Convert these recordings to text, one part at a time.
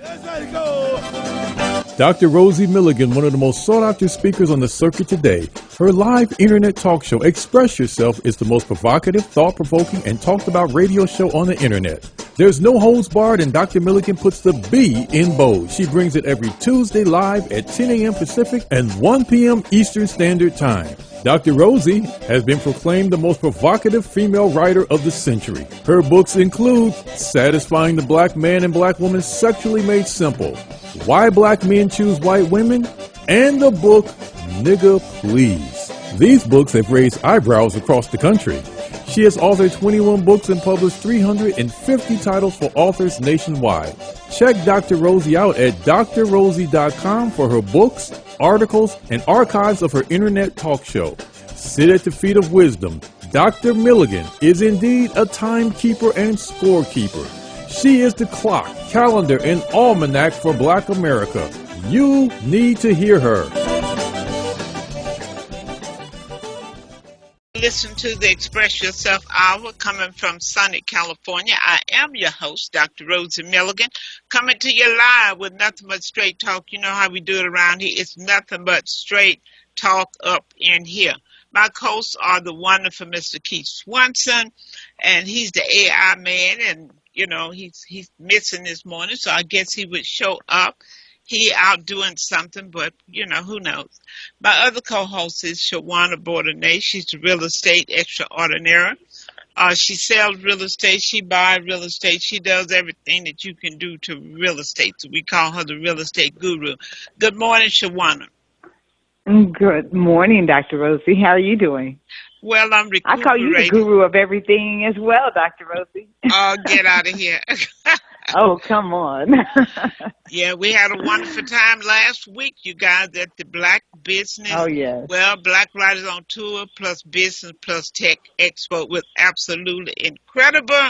Let's go. Dr. Rosie Milligan, one of the most sought-after speakers on the circuit today. Her live internet talk show, Express Yourself, is the most provocative, thought-provoking, and talked-about radio show on the internet. There's no holds barred, and Dr. Milligan puts the B in bold. She brings it every Tuesday live at 10 a.m. Pacific and 1 p.m. Eastern Standard Time. Dr. Rosie has been proclaimed the most provocative female writer of the century. Her books include Satisfying the Black Man and Black Woman Sexually Made Simple, Why Black Men Choose White Women, and the book Nigga Please. These books have raised eyebrows across the country. She has authored 21 books and published 350 titles for authors nationwide. Check Dr. Rosie out at drrosie.com for her books, articles, and archives of her internet talk show. Sit at the feet of wisdom. Dr. Milligan is indeed a timekeeper and scorekeeper. She is the clock, calendar, and almanac for Black America. You need to hear her. Listen to the Express Yourself Hour coming from sunny California. I am your host, Dr. Rosie Milligan, coming to you live with nothing but straight talk. You know how we do it around here. It's nothing but straight talk up in here. My hosts are the wonderful Mr. Keith Swanson, and he's the AI man, and, you know, he's missing this morning, so I guess he would show up. He out doing something, but, you know, who knows. My other co-host is Shawannah Bordenave. She's the real estate extraordinaire. She sells real estate. She buys real estate. She does everything that you can do to real estate. So we call her the real estate guru. Good morning, Shawannah. Good morning, Dr. Rosie. How are you doing? Well, I'm recuperating. I call you the guru of everything as well, Dr. Rosie. Oh, get out of here. Oh, come on. Yeah, we had a wonderful time last week, you guys, at the Black Business. Oh, yes. Well, Black Writers on Tour plus Business plus Tech Expo was absolutely incredible.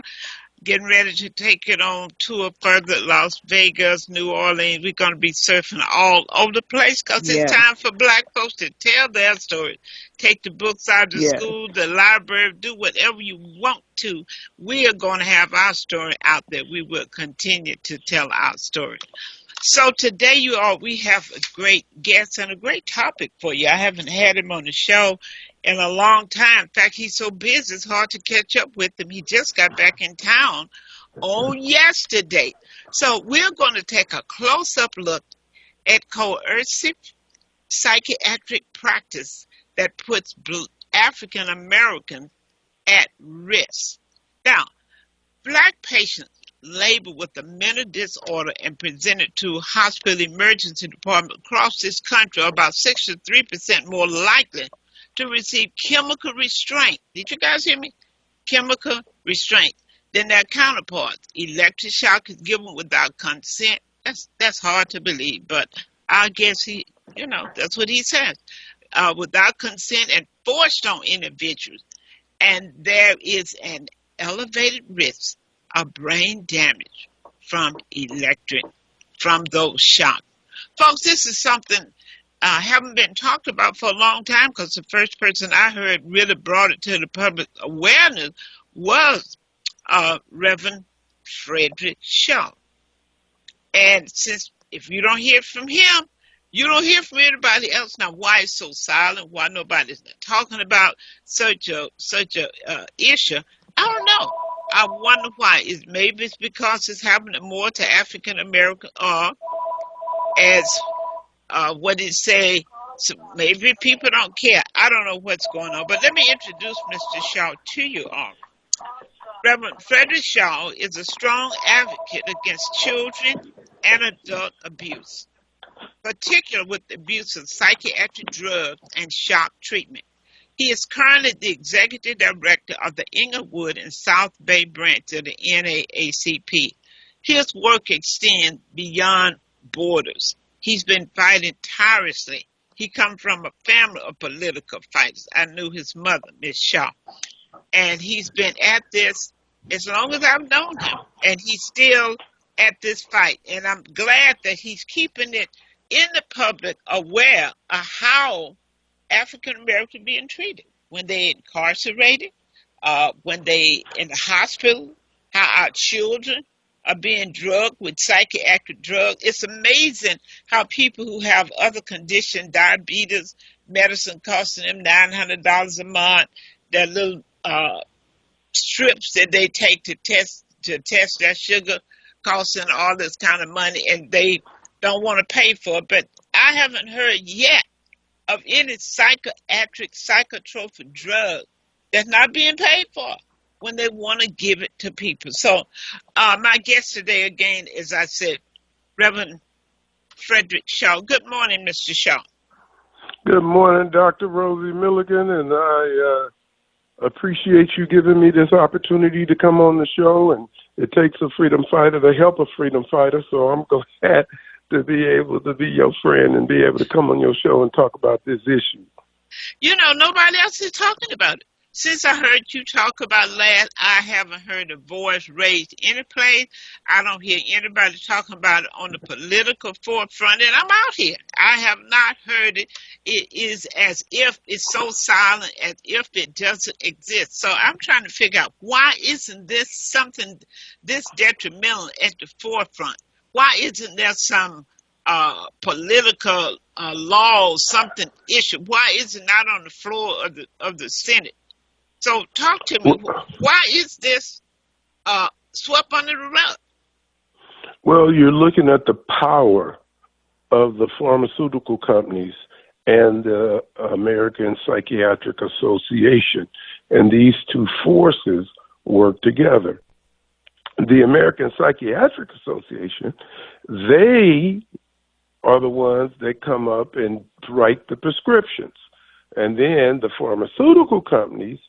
Getting ready to take it on tour further, Las Vegas, New Orleans. We're going to be surfing all over the place because it's time for Black folks to tell their story. Take the books out of the school, the library, do whatever you want to. We are going to have our story out there. We will continue to tell our story. So today, you all, we have a great guest and a great topic for you. I haven't had him on the show in a long time. In fact, he's so busy, it's hard to catch up with him. He just got back in town on yesterday. So we're going to take a close-up look at coercive psychiatric practice that puts African Americans at risk. Now, Black patients labeled with a mental disorder and presented to hospital emergency department across this country are about 63% more likely to receive chemical restraint. Did you guys hear me? Chemical restraint than their counterparts. Electroshock is given without consent. That's hard to believe, but I guess that's what he says. Without consent and forced on individuals. And there is an elevated risk of brain damage from those shocks. Folks, this is something haven't been talked about for a long time because the first person I heard really brought it to the public awareness was Reverend Frederick Shaw. And since if you don't hear from him, you don't hear from anybody else. Now, why it's so silent? Why nobody's talking about such a issue? I don't know. I wonder why. Maybe it's because it's happening more to African American, or as what did it say? So maybe people don't care. I don't know what's going on. But let me introduce Mr. Shaw to you all. Reverend Frederick Shaw is a strong advocate against children and adult abuse, particularly with the abuse of psychiatric drugs and shock treatment. He is currently the executive director of the Inglewood and South Bay branch of the NAACP. His work extends beyond borders. He's been fighting tirelessly. He comes from a family of political fighters. I knew his mother, Miss Shaw. And he's been at this as long as I've known him. And he's still at this fight. And I'm glad that he's keeping it in the public aware of how African Americans being treated when they're incarcerated, when they in the hospital, how our children are being drugged with psychiatric drugs. It's amazing how people who have other conditions, diabetes, medicine costing them $900 a month, their little strips that they take to test their sugar costing all this kind of money, and they don't want to pay for it. But I haven't heard yet of any psychiatric psychotropic drug that's not being paid for when they want to give it to people. So my guest today again, as I said, Reverend Frederick Shaw. Good morning, Mr. Shaw. Good morning, Dr. Rosie Milligan, and I appreciate you giving me this opportunity to come on the show. And it takes a freedom fighter to help a freedom fighter, so I'm glad to be able to be your friend and be able to come on your show and talk about this issue. You know, nobody else is talking about it. Since I heard you talk about last, I haven't heard a voice raised any place. I don't hear anybody talking about it on the political forefront, and I'm out here. I have not heard it. It is as if it's so silent, as if it doesn't exist. So I'm trying to figure out, why isn't this something this detrimental at the forefront? Why isn't there some political law, something issue? Why is it not on the floor of the Senate? So talk to me. Why is this swept under the rug? Well, you're looking at the power of the pharmaceutical companies and the American Psychiatric Association, and these two forces work together. The American Psychiatric Association, they are the ones that come up and write the prescriptions. And then the pharmaceutical companies,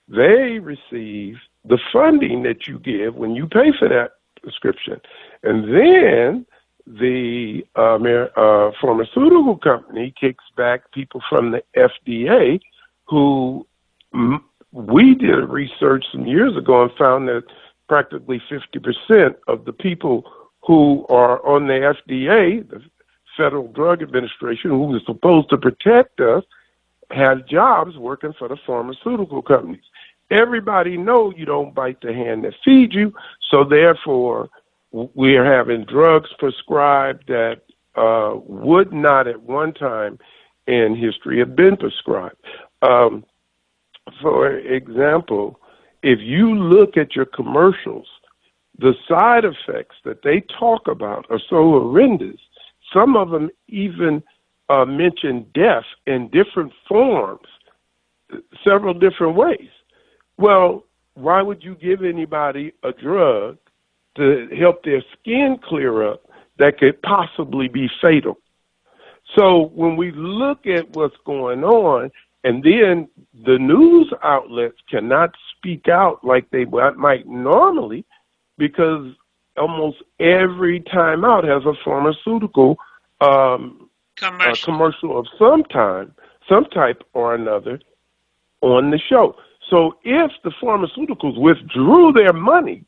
they receive the funding that you give when you pay for that prescription. And then the pharmaceutical company kicks back people from the FDA who we did research some years ago and found that practically 50% of the people who are on the FDA, the Federal Drug Administration, who is supposed to protect us, have jobs working for the pharmaceutical companies. Everybody knows you don't bite the hand that feeds you, so therefore we are having drugs prescribed that would not at one time in history have been prescribed. For example, if you look at your commercials, the side effects that they talk about are so horrendous. Some of them even mention death in different forms, several different ways. Well, why would you give anybody a drug to help their skin clear up that could possibly be fatal? So when we look at what's going on, and then the news outlets cannot speak out like they might normally, because almost every time out has a pharmaceutical commercial of some type or another on the show. So if the pharmaceuticals withdrew their money,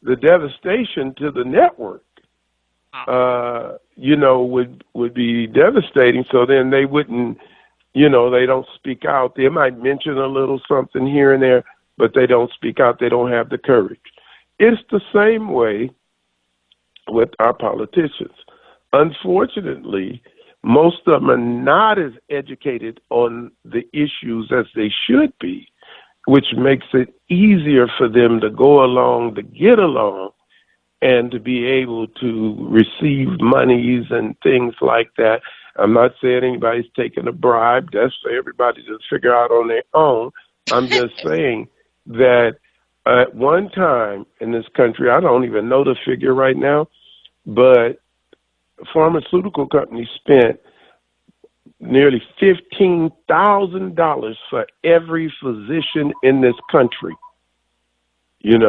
the devastation to the network, would be devastating. So then they wouldn't, they don't speak out. They might mention a little something here and there, but they don't speak out. They don't have the courage. It's the same way with our politicians. Unfortunately, most of them are not as educated on the issues as they should be, which makes it easier for them to go along, to get along, and to be able to receive monies and things like that. I'm not saying anybody's taking a bribe. That's for everybody to figure out on their own. I'm just saying that at one time in this country, I don't even know the figure right now, but pharmaceutical companies spent nearly $15,000 for every physician in this country. And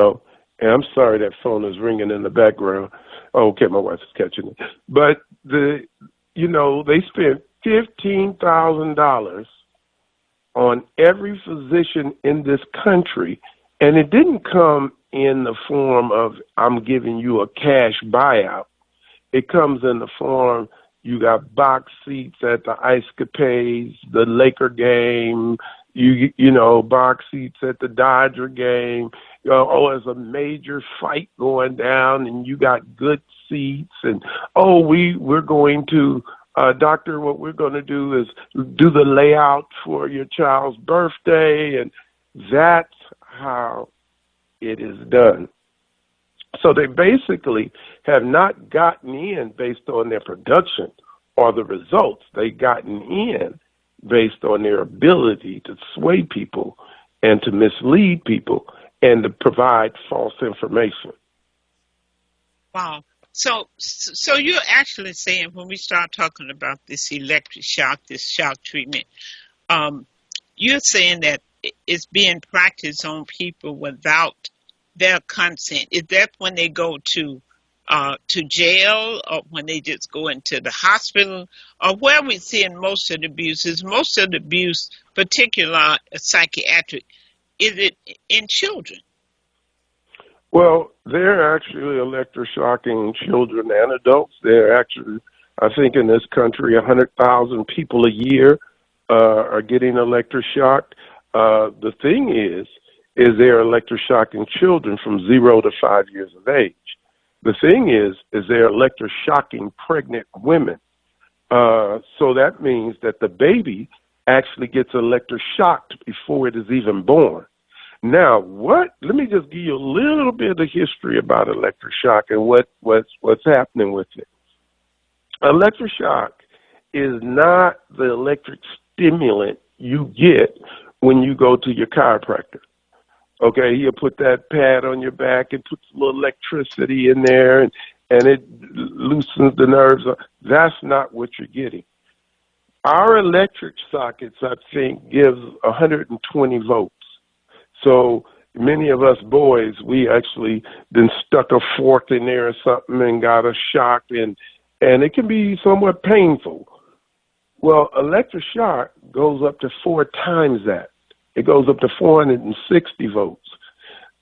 I'm sorry that phone is ringing in the background. Oh, okay, my wife is catching it. But they spent $15,000 on every physician in this country, and it didn't come in the form of I'm giving you a cash buyout. It comes in the form, you got box seats at the Ice Capades, the Laker game, box seats at the Dodger game. there's a major fight going down and you got good seats and, oh, we're going to, doctor, what we're going to do is do the layout for your child's birthday, and that's how it is done. So they basically have not gotten in based on their production or the results. They've gotten in based on their ability to sway people and to mislead people and to provide false information. Wow. So you're actually saying when we start talking about this electric shock, this shock treatment, you're saying that it's being practiced on people without their consent. Is that when they go to jail, or when they just go into the hospital, or where we seeing most of the abuse? Is most of the abuse, particularly psychiatric, is it in children? Well, they're actually electroshocking children and adults. They're actually, I think in this country, 100,000 people a year are getting electroshocked. The thing is they're electroshocking children from 0 to 5 years of age. The thing is they're electroshocking pregnant women. So that means that the baby actually gets electroshocked before it is even born. Now, let me just give you a little bit of history about electroshock and what's happening with it. Electroshock is not the electric stimulant you get when you go to your chiropractor. Okay, he'll put that pad on your back and puts a little electricity in there and it loosens the nerves. That's not what you're getting. Our electric sockets, I think, gives 120 volts. So many of us boys, we actually then stuck a fork in there or something and got a shock, and it can be somewhat painful. Well, electroshock goes up to 4 times that. It goes up to 460 volts.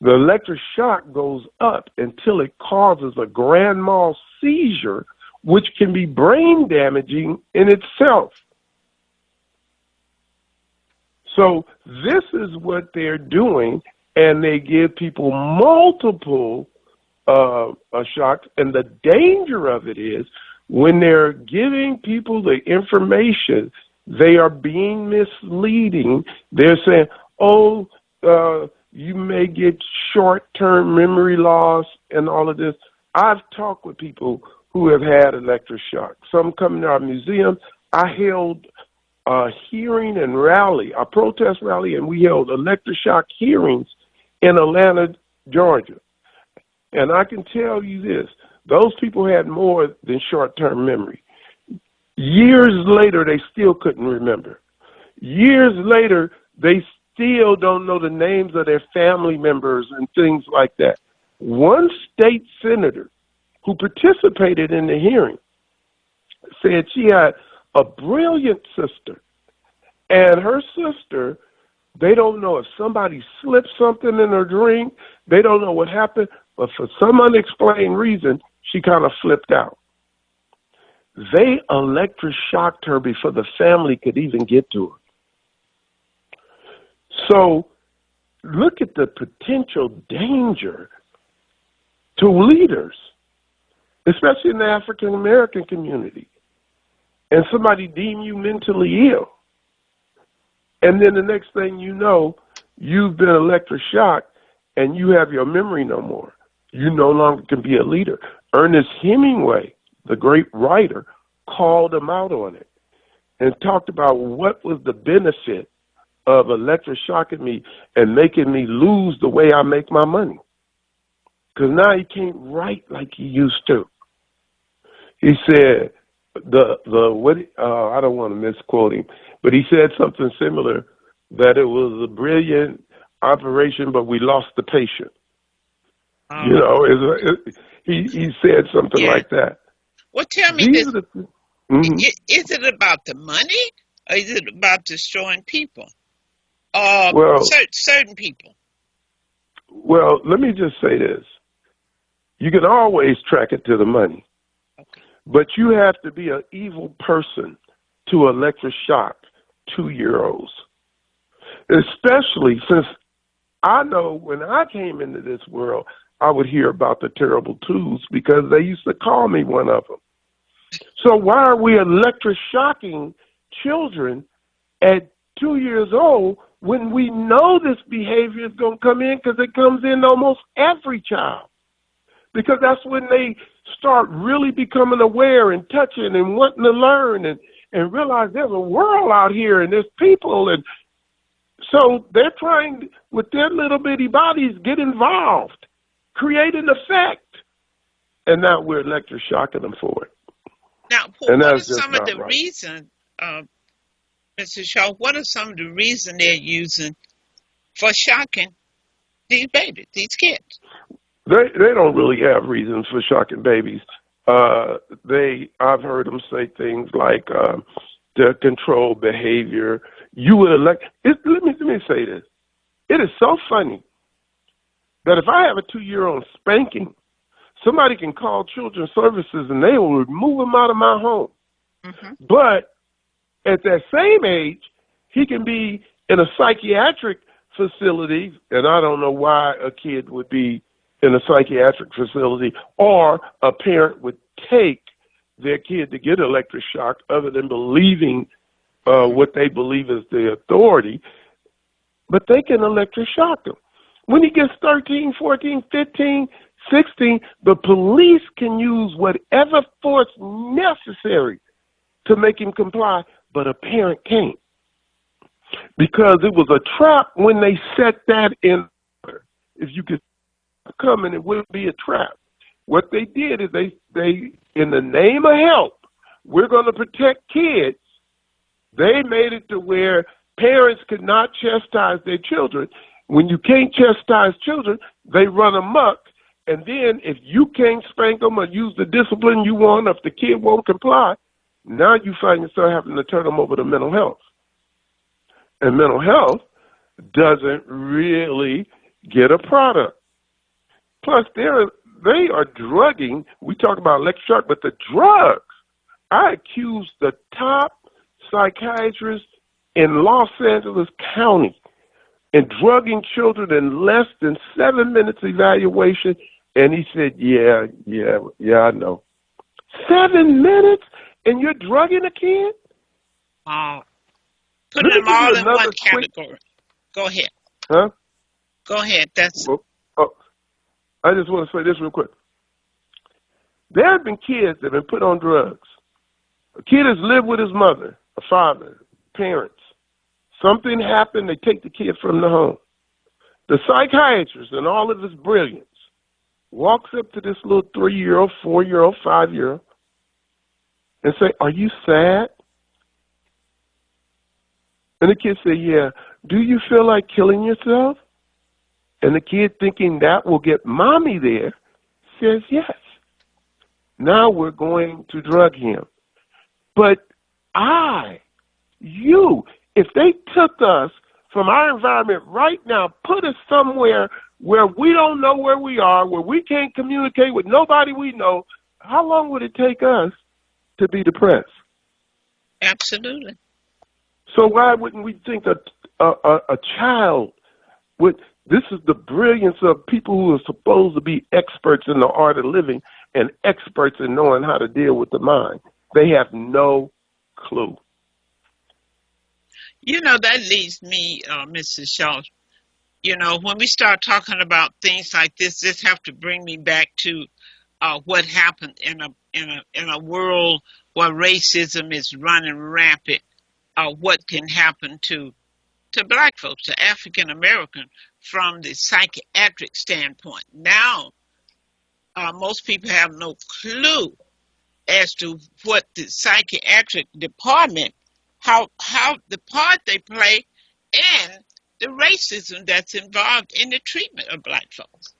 The electroshock goes up until it causes a grand mal seizure, which can be brain damaging in itself. So this is what they're doing, and they give people multiple shocks. And the danger of it is when they're giving people the information, they are being misleading. They're saying, oh, you may get short-term memory loss and all of this. I've talked with people who have had electroshock. Some come to our museum. I held a hearing and rally, a protest rally, and we held electroshock hearings in Atlanta, Georgia. And I can tell you this, those people had more than short-term memory. Years later, they still couldn't remember. Years later, they still don't know the names of their family members and things like that. One state senator who participated in the hearing said she had a brilliant sister, and her sister, they don't know if somebody slipped something in her drink, they don't know what happened, but for some unexplained reason, she kind of flipped out. They electroshocked her before the family could even get to her. So look at the potential danger to leaders, especially in the African American community. And somebody deem you mentally ill. And then the next thing you know, you've been electroshocked and you have your memory no more. You no longer can be a leader. Ernest Hemingway, the great writer, called him out on it and talked about what was the benefit of electroshocking me and making me lose the way I make my money. Because now he can't write like he used to. He said, I don't want to misquote him, but he said something similar, that it was a brilliant operation, but we lost the patient. You know, he said something like that. Well, tell me this. Is it about the money, or is it about destroying people? Certain people? Well, let me just say this. You can always track it to the money. But you have to be an evil person to electroshock 2-year-olds, especially since I know when I came into this world, I would hear about the terrible Tues because they used to call me one of them. So why are we electroshocking children at 2 years old when we know this behavior is going to come in, because it comes in almost every child? Because that's when they start really becoming aware and touching and wanting to learn and realize there's a world out here and there's people. And so they're trying, with their little bitty bodies, get involved, create an effect. And now we're electroshocking them for it. Now, what are some of the reasons, Mr. Shaw, what are some of the reasons they're using for shocking these babies, these kids? They don't really have reasons for shocking babies. I've heard them say things like to control behavior. You would elect. Let me say this. It is so funny that if I have a 2-year-old spanking, somebody can call children's services and they will remove him out of my home. Mm-hmm. But at that same age, he can be in a psychiatric facility, and I don't know why a kid would be in a psychiatric facility, or a parent would take their kid to get electroshock other than believing what they believe is the authority. But they can electroshock him. When he gets 13, 14, 15, 16, the police can use whatever force necessary to make him comply, but a parent can't. Because it was a trap when they set that in. If you could come and it wouldn't be a trap. What they did is they in the name of help, we're going to protect kids. They made it to where parents could not chastise their children. When you can't chastise children, they run amok. And then if you can't spank them or use the discipline you want, if the kid won't comply, now you find yourself having to turn them over to mental health. And mental health doesn't really get a product. Plus, they are drugging. We talk about electroshock, but the drugs. I accuse the top psychiatrist in Los Angeles County in drugging children in less than 7 minutes evaluation, and he said, yeah, I know. 7 minutes, and you're drugging a kid? Putting them all in one category. Go ahead. Huh? Go ahead. I just want to say this real quick. There have been kids that have been put on drugs. A kid has lived with his mother, a father, parents. Something happened, they take the kid from the home. The psychiatrist, in all of his brilliance, walks up to this little 3-year-old, 4-year-old, 5-year-old, and say, "Are you sad?" And the kid say, "Yeah." "Do you feel like killing yourself?" And the kid, thinking that will get mommy there, says yes. Now we're going to drug him. But if they took us from our environment right now, put us somewhere where we don't know where we are, where we can't communicate with nobody we know, how long would it take us to be depressed? Absolutely. So why wouldn't we think a child would... This is the brilliance of people who are supposed to be experts in the art of living and experts in knowing how to deal with the mind. They have no clue. That leads me, Mrs. Shaw. When we start talking about things like this have to bring me back to what happened in a world where racism is running rampant. What can happen to Black folks, to African American, from the psychiatric standpoint. Now, most people have no clue as to what the psychiatric department, how the part they play, and the racism that's involved in the treatment of Black folks.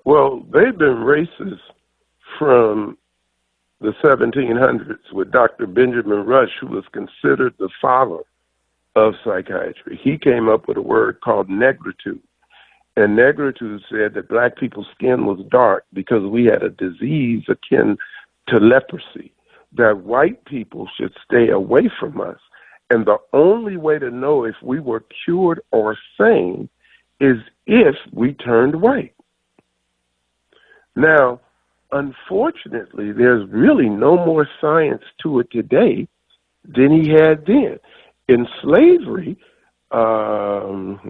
Well, they've been racist from the 1700s with Dr. Benjamin Rush, who was considered the father of psychiatry. He came up with a word called negritude. And negritude said that Black people's skin was dark because we had a disease akin to leprosy, that white people should stay away from us. And the only way to know if we were cured or sane is if we turned white. Now, unfortunately, there's really no more science to it today than he had then. In slavery, Dr.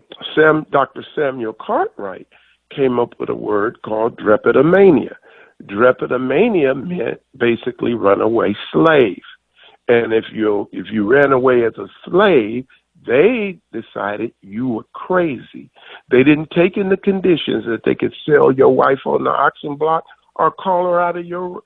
Samuel Cartwright came up with a word called drapetomania. Drapetomania meant basically runaway slave. And if you ran away as a slave, they decided you were crazy. They didn't take into conditions that they could sell your wife on the auction block or call her out of your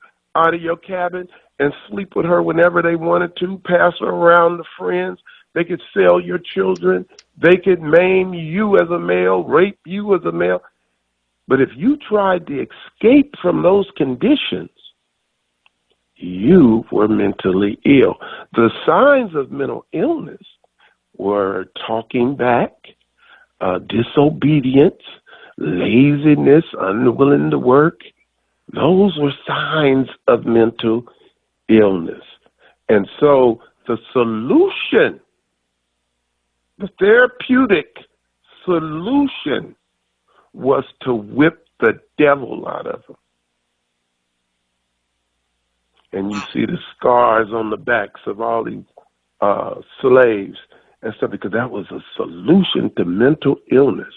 cabin and sleep with her whenever they wanted to, pass her around to friends. They could sell your children. They could maim you as a male, rape you as a male. But if you tried to escape from those conditions, you were mentally ill. The signs of mental illness were talking back, disobedience, laziness, unwilling to work. Those were signs of mental illness. And so the solution, the therapeutic solution, was to whip the devil out of them. And you see the scars on the backs of all these slaves and stuff, because that was a solution to mental illness.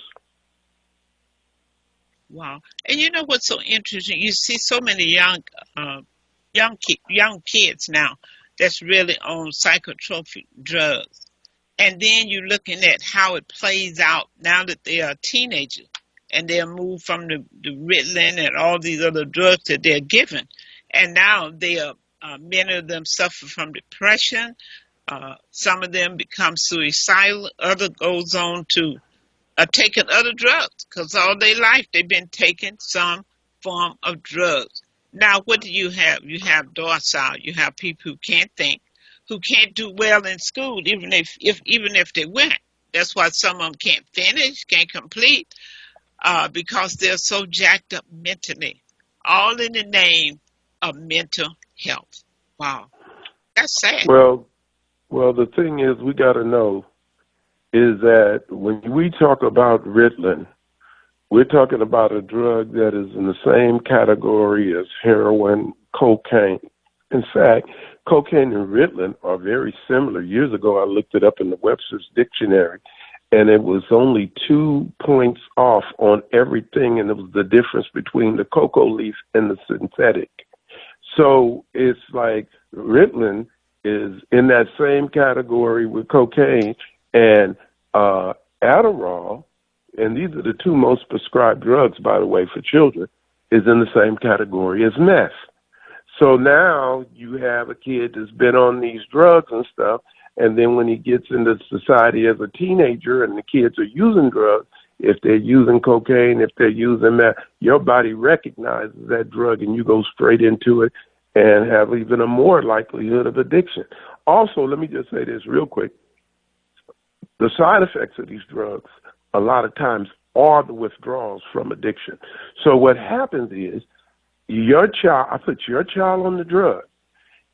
Wow. And you know what's so interesting? You see so many young kids now that's really on psychotropic drugs. And then you're looking at how it plays out now that they are teenagers and they're moved from the Ritalin and all these other drugs that they're given. And now they are, many of them suffer from depression. Some of them become suicidal. Other goes on to taking other drugs because all their life they've been taking some form of drugs. Now, what do you have? You have docile. You have people who can't think, who can't do well in school, even if they went. That's why some of them can't finish, can't complete, because they're so jacked up mentally. All in the name of mental health. Wow, that's sad. Well, the thing is, we got to know is that when we talk about Ritalin, we're talking about a drug that is in the same category as heroin, cocaine. In fact, cocaine and Ritalin are very similar. Years ago, I looked it up in the Webster's Dictionary, and it was only 2 points off on everything, and it was the difference between the cocoa leaf and the synthetic. So it's like Ritalin is in that same category with cocaine, and Adderall, and these are the two most prescribed drugs, by the way, for children, is in the same category as meth. So now you have a kid that's been on these drugs and stuff, and then when he gets into society as a teenager and the kids are using drugs, if they're using cocaine, if they're using meth, your body recognizes that drug and you go straight into it and have even a more likelihood of addiction. Also, let me just say this real quick. The side effects of these drugs a lot of times are the withdrawals from addiction. So what happens is I put your child on the drug.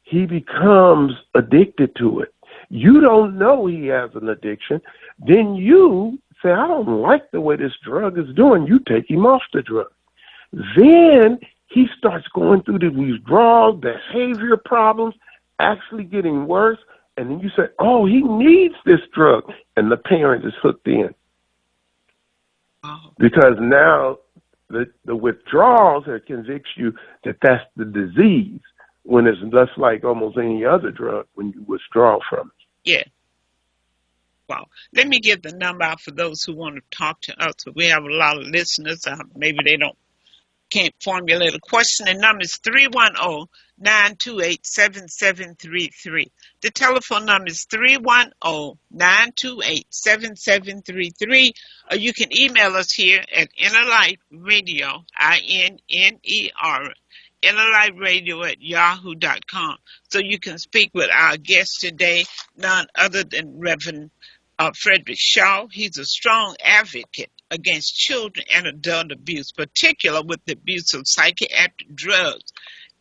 He becomes addicted to it. You don't know he has an addiction. Then you say, I don't like the way this drug is doing. You take him off the drug. Then he starts going through the withdrawals, behavior problems, actually getting worse. And then you say, oh, he needs this drug. And the parent is hooked in. Because now the withdrawals have convinced you that that's the disease, when it's just like almost any other drug when you withdraw from it. Yeah. Wow. Let me give the number out for those who want to talk to us. We have a lot of listeners. Maybe they can't formulate a question. The number is 310-928-7733. The telephone number is 310-928-7733. Or you can email us here at Inner Light Radio, INNER, innerlightradio@yahoo.com. So you can speak with our guest today, none other than Reverend Frederick Shaw. He's a strong advocate against children and adult abuse, particularly with the abuse of psychiatric drugs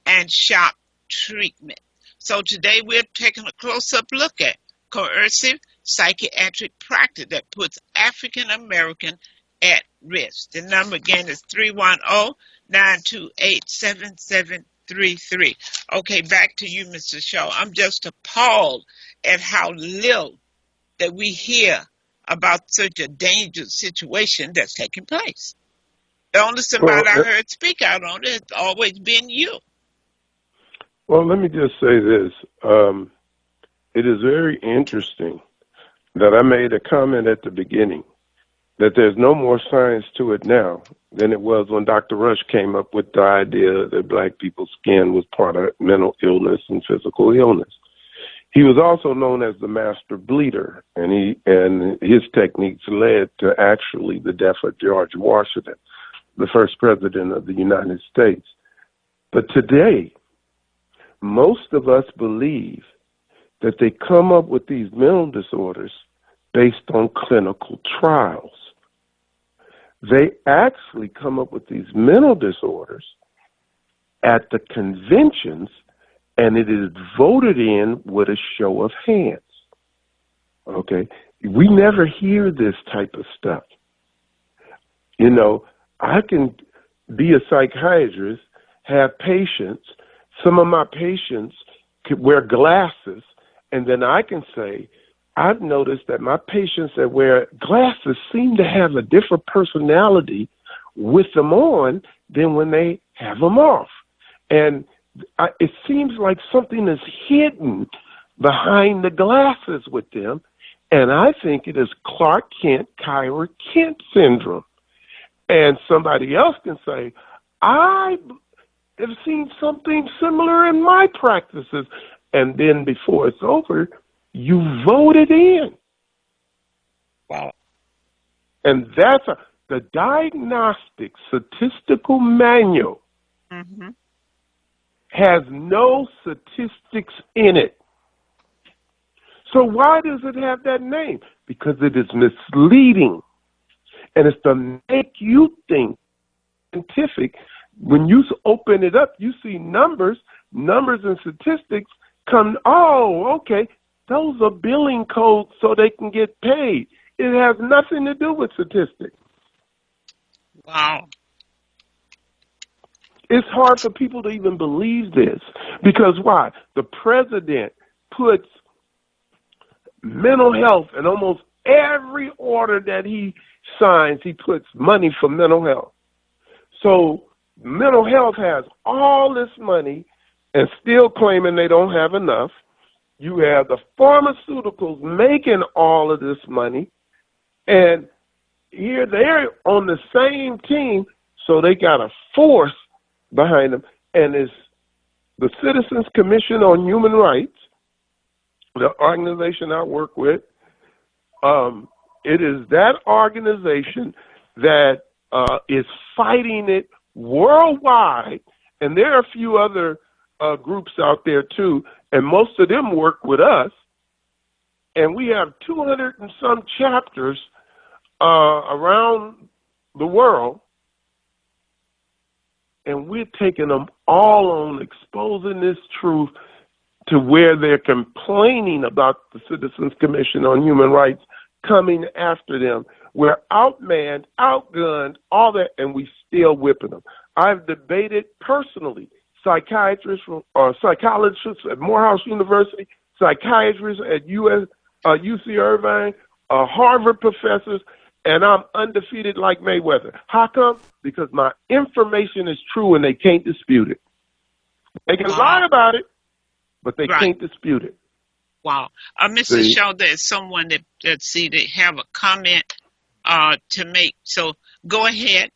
and shock treatment. So today we're taking a close-up look at coercive psychiatric practice that puts African American at risk. The number again is 310-928-7733. Okay, back to you, Mr. Shaw. I'm just appalled at how little that we hear about such a dangerous situation that's taking place. The only somebody I heard speak out on it has always been you. Well, let me just say this. It is very interesting that I made a comment at the beginning that there's no more science to it now than it was when Dr. Rush came up with the idea that black people's skin was part of mental illness and physical illness. He was also known as the master bleeder, and his techniques led to actually the death of George Washington, the first president of the United States. But today, most of us believe that they come up with these mental disorders based on clinical trials. They actually come up with these mental disorders at the conventions, and it is voted in with a show of hands. Okay? We never hear this type of stuff. You know, I can be a psychiatrist, have patients. Some of my patients could wear glasses, and then I can say, I've noticed that my patients that wear glasses seem to have a different personality with them on than when they have them off. And it seems like something is hidden behind the glasses with them, and I think it is Clark Kent, Kyra Kent syndrome. And somebody else can say, I have seen something similar in my practices. And then before it's over, you vote it in. Wow. And that's the Diagnostic Statistical Manual has no statistics in it. So why does it have that name? Because it is misleading. And it's to make you think scientific. When you open it up, you see numbers and statistics come, oh, okay, those are billing codes so they can get paid. It has nothing to do with statistics. Wow. It's hard for people to even believe this. Because why? The president puts mental health in almost every order that he signs. He puts money for mental health. So mental health has all this money and still claiming they don't have enough. You have the pharmaceuticals making all of this money, and here they're on the same team, so they got a force behind them. And it's the Citizens Commission on Human Rights, the organization I work with. It is that organization that is fighting it worldwide, and there are a few other groups out there too, and most of them work with us, and we have 200 and some chapters around the world, and we're taking them all on exposing this truth to where they're complaining about the Citizens Commission on Human Rights coming after them. We're outmanned, outgunned, all that, and we still whipping them. I've debated personally psychiatrists or psychologists at Morehouse University, psychiatrists at UC Irvine, Harvard professors, and I'm undefeated like Mayweather. How come? Because my information is true and they can't dispute it. They can lie about it, but they can't dispute it. Wow. Mr. Shaw, there's someone that they have a comment to make. So go ahead.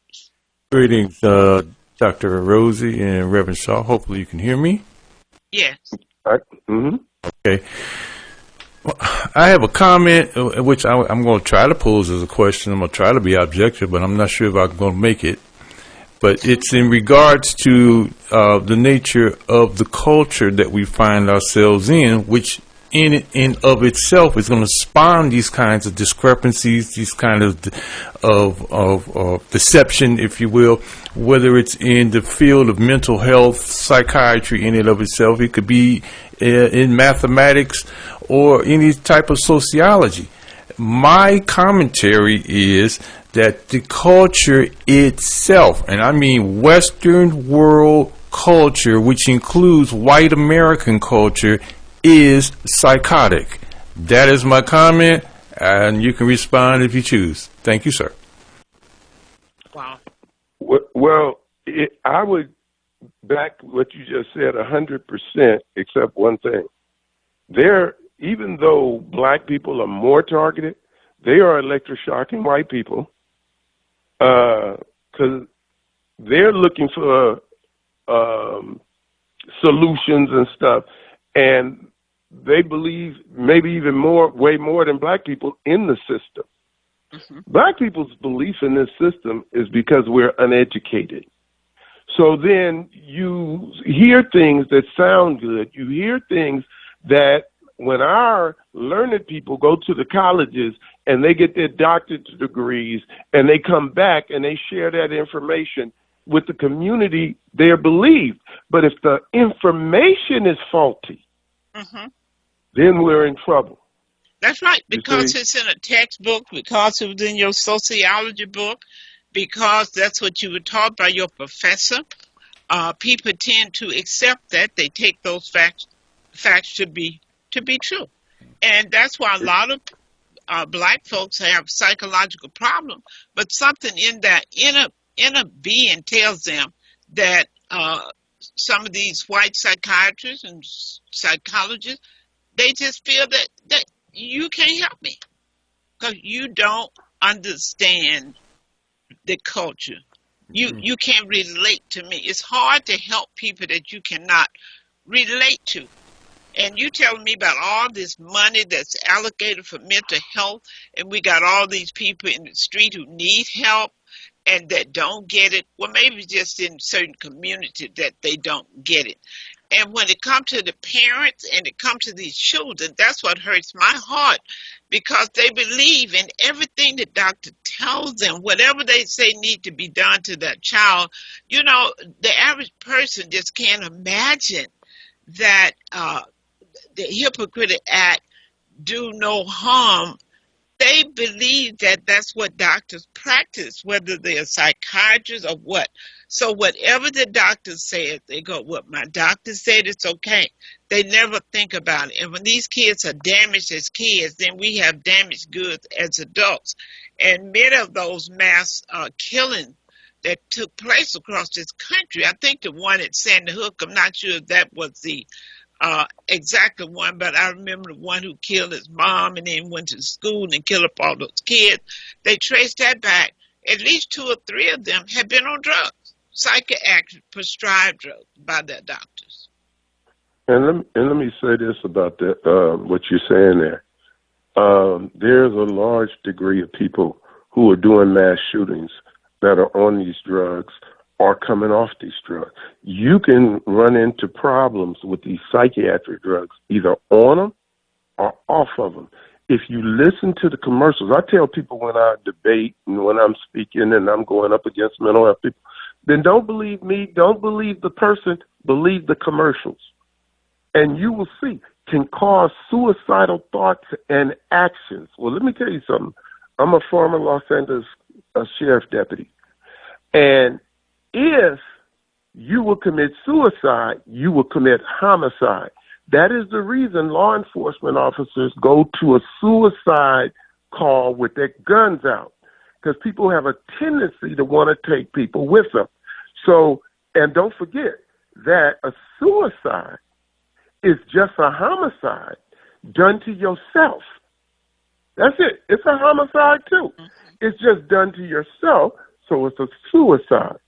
Greetings, Dr. Rosie and Reverend Shaw. Hopefully you can hear me. Yes. Okay. Well, I have a comment, which I'm going to try to pose as a question. I'm going to try to be objective, but I'm not sure if I'm going to make it. But it's in regards to the nature of the culture that we find ourselves in, which in of itself is going to spawn these kinds of discrepancies, these kind of deception, if you will, whether it's in the field of mental health, psychiatry in and of itself. It could be in mathematics or any type of sociology. My commentary is that the culture itself, and I mean Western world culture, which includes white American culture, is psychotic. That is my comment, and you can respond if you choose. Thank you, sir. Wow. Well, I would back what you just said 100%, except one thing. Even though black people are more targeted, they are electroshocking white people because they're looking for solutions and stuff, and they believe maybe even way more than black people in the system. Mm-hmm. Black people's belief in this system is because we're uneducated. So then you hear things that sound good. You hear things that when our learned people go to the colleges and they get their doctorate degrees and they come back and they share that information with the community, they're believed. But if the information is faulty, mm-hmm. then we're in trouble. That's right, because it's in a textbook, because it was in your sociology book, because that's what you were taught by your professor. People tend to accept that. They take those facts to be true. And that's why a lot of black folks have psychological problems, but something in that inner being tells them that some of these white psychiatrists and psychologists, they just feel that you can't help me because you don't understand the culture. You can't relate to me. It's hard to help people that you cannot relate to. And you telling me about all this money that's allocated for mental health, and we got all these people in the street who need help and that don't get it. Well, maybe just in certain communities that they don't get it. And when it comes to the parents and it comes to these children, that's what hurts my heart, because they believe in everything the doctor tells them, whatever they say need to be done to that child. You know, the average person just can't imagine that the Hippocratic Act do no harm. They believe that that's what doctors practice, whether they're psychiatrists or what. So whatever the doctor says, they go, what my doctor said, it's okay. They never think about it. And when these kids are damaged as kids, then we have damaged goods as adults. And many of those mass killings that took place across this country, I think the one at Sandy Hook, I'm not sure if that was the exact one, but I remember the one who killed his mom and then went to school and killed up all those kids. They traced that back. At least 2 or 3 of them have been on drugs, psychiatric prescribed drugs by their doctors. And let me say this about that, what you're saying there. There's a large degree of people who are doing mass shootings that are on these drugs or coming off these drugs. You can run into problems with these psychiatric drugs, either on them or off of them. If you listen to the commercials, I tell people when I debate and when I'm speaking and I'm going up against mental health people, then don't believe me, don't believe the person, believe the commercials. And you will see, can cause suicidal thoughts and actions. Well, let me tell you something. I'm a former Los Angeles sheriff deputy. And if you will commit suicide, you will commit homicide. That is the reason law enforcement officers go to a suicide call with their guns out, because people have a tendency to want to take people with them. So, and don't forget that a suicide is just a homicide done to yourself. That's it. It's a homicide too. It's just done to yourself, so it's a suicide.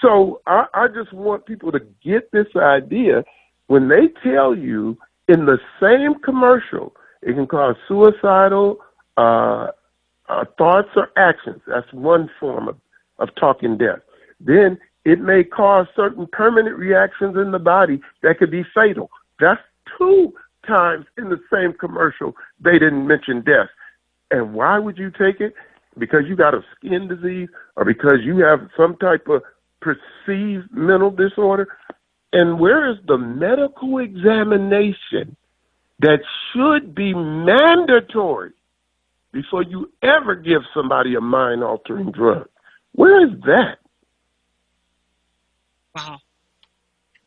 So I just want people to get this idea. When they tell you in the same commercial, it can cause suicidal thoughts or actions. That's one form of talking death. Then it may cause certain permanent reactions in the body that could be fatal. That's 2 times in the same commercial they didn't mention death. And why would you take it? Because you got a skin disease or because you have some type of perceived mental disorder? And where is the medical examination that should be mandatory before you ever give somebody a mind-altering drug. Where is that? Wow.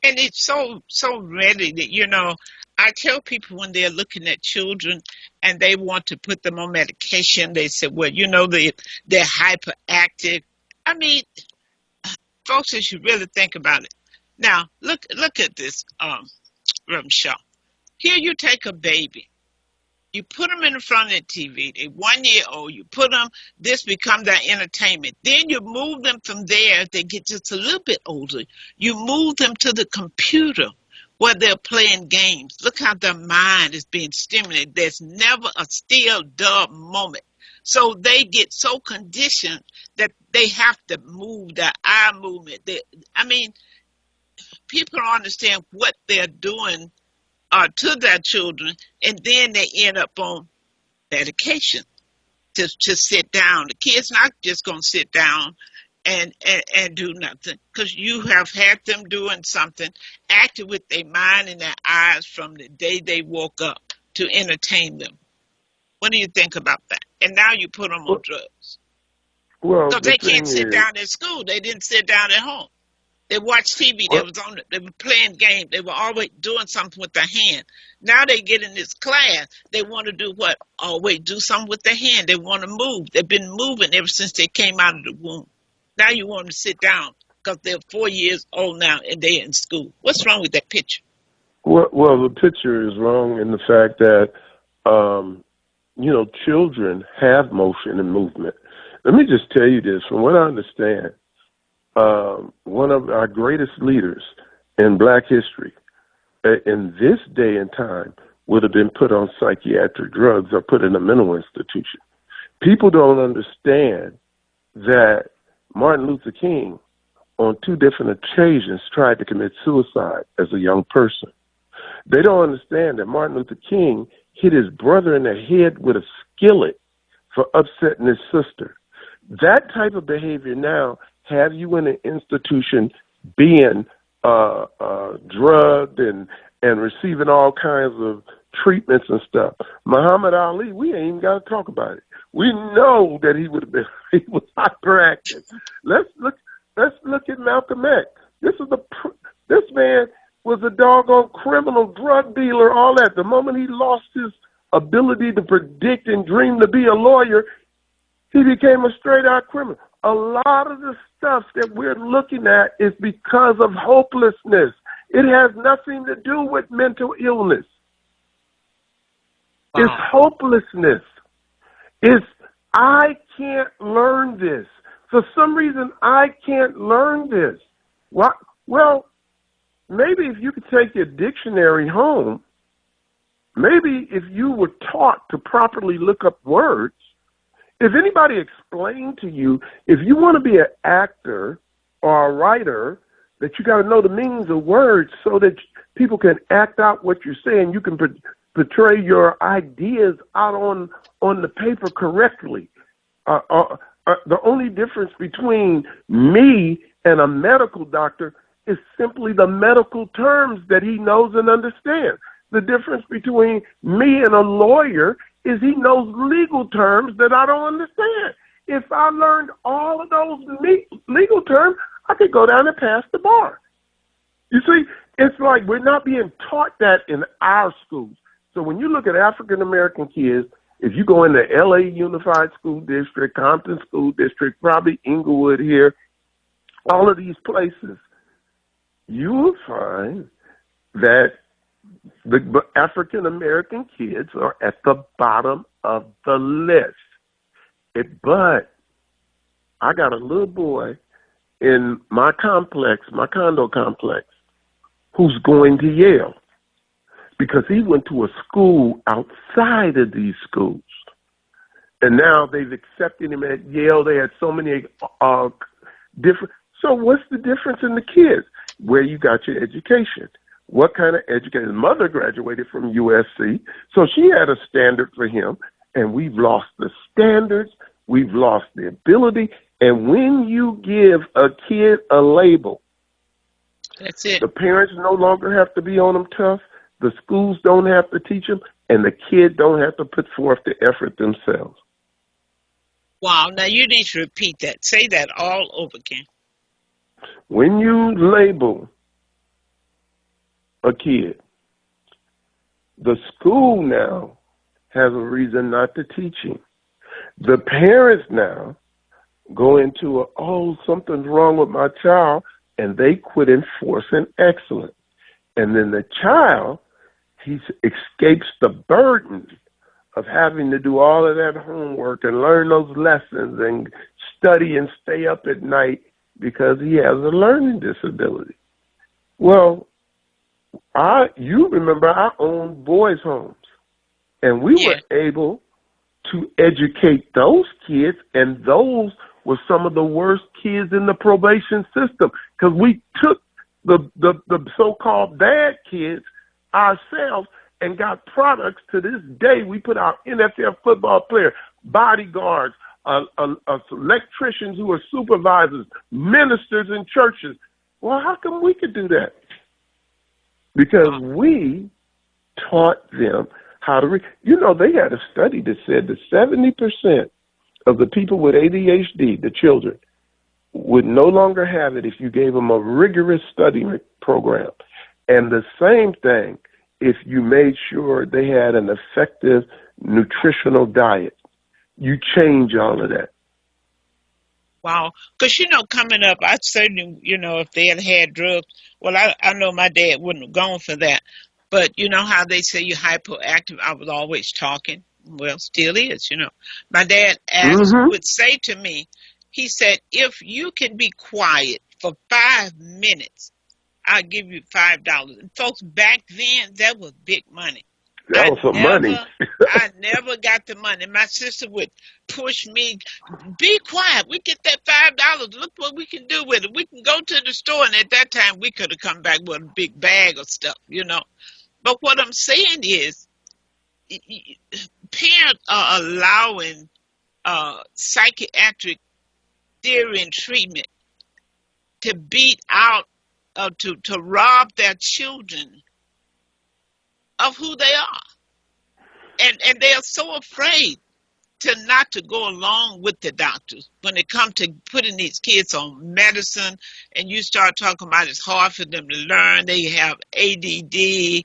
And it's so ready that, I tell people when they're looking at children and they want to put them on medication, they say, well, they're hyperactive. I mean, folks, as you really think about it. Now, look at this, Reverend Shaw. Here you take a baby. You put them in front of the TV. They're 1 year old. You put them, this becomes their entertainment. Then you move them from there. If they get just a little bit older, you move them to the computer where they're playing games. Look how their mind is being stimulated. There's never a still, dull moment. So they get so conditioned that they have to move their eye movement. People don't understand what they're doing to their children, and then they end up on medication to sit down. The kid's not just going to sit down and do nothing, because you have had them doing something, acting with their mind and their eyes from the day they woke up to entertain them. What do you think about that? And now you put them on drugs. Well, So they can't sit down at school. They didn't sit down at home. They watched TV. They were playing games. They were always doing something with their hand. Now they get in this class. They want to do what? Always do something with their hand. They want to move. They've been moving ever since they came out of the womb. Now you want them to sit down because they're 4 years old now and they're in school. What's wrong with that picture? Well, the picture is wrong in the fact that, children have motion and movement. Let me just tell you this. From what I understand, one of our greatest leaders in Black history in this day and time would have been put on psychiatric drugs or put in a mental institution. People don't understand that Martin Luther King, on 2 different occasions, tried to commit suicide as a young person. They don't understand that Martin Luther King hit his brother in the head with a skillet for upsetting his sister. That type of behavior now have you in an institution being drugged and receiving all kinds of treatments and stuff. Muhammad Ali, we ain't even got to talk about it. We know that he was hyperactive. Let's look at Malcolm X. This man was a doggone criminal, drug dealer, all that. The moment he lost his ability to predict and dream to be a lawyer, he became a straight-out criminal. A lot of the stuff that we're looking at is because of hopelessness. It has nothing to do with mental illness. Wow. It's hopelessness. It's, I can't learn this. For some reason, I can't learn this. What? Well, maybe if you could take your dictionary home, maybe if you were taught to properly look up words, if anybody explained to you, if you want to be an actor or a writer, that you got to know the meanings of words so that people can act out what you're saying, you can portray your ideas out on the paper correctly. The only difference between me and a medical doctor is simply the medical terms that he knows and understands. The difference between me and a lawyer is he knows legal terms that I don't understand. If I learned all of those legal terms, I could go down and pass the bar. You see, it's like we're not being taught that in our schools. So when you look at African-American kids, if you go into LA Unified School District, Compton School District, probably Inglewood here, all of these places, you will find that the African-American kids are at the bottom of the list. But I got a little boy in my condo complex, who's going to Yale because he went to a school outside of these schools. And now they've accepted him at Yale. They had so many different. So what's the difference in the kids? Where you got your education. What kind of education? His mother graduated from USC, so she had a standard for him, and we've lost the standards, we've lost the ability, and when you give a kid a label, that's it. The parents no longer have to be on them tough. The schools don't have to teach them, and the kids don't have to put forth the effort themselves. Wow. Now you need to repeat that. Say that all over again. When you label a kid, the school now has a reason not to teach him. The parents now go into something's wrong with my child, and they quit enforcing excellence. And then the child, he escapes the burden of having to do all of that homework and learn those lessons and study and stay up at night because he has a learning disability. Well, you remember I owned boys' homes, and we were able to educate those kids, and those were some of the worst kids in the probation system because we took the so-called bad kids ourselves and got products. To this day, we put out NFL football players, bodyguards, electricians who are supervisors, ministers in churches. Well, how come we could do that? Because we taught them how to read. They had a study that said that 70% of the people with ADHD, the children, would no longer have it if you gave them a rigorous study program. And the same thing if you made sure they had an effective nutritional diet. You change all of that. Wow. Because, coming up, I certainly, if they had drugs, well, I know my dad wouldn't have gone for that. But you know how they say you're hyperactive? I was always talking. Well, still is, My dad would say to me, he said, if you can be quiet for 5 minutes, I'll give you $5. And folks, back then, that was big money. That was some money. I never got the money. My sister would push me, be quiet. We get that $5. Look what we can do with it. We can go to the store, and at that time, we could have come back with a big bag of stuff, But what I'm saying is, parents are allowing psychiatric theory and treatment to beat out, to rob their children of who they are. And they are so afraid not to go along with the doctors when it comes to putting these kids on medicine, and you start talking about it's hard for them to learn. They have ADD.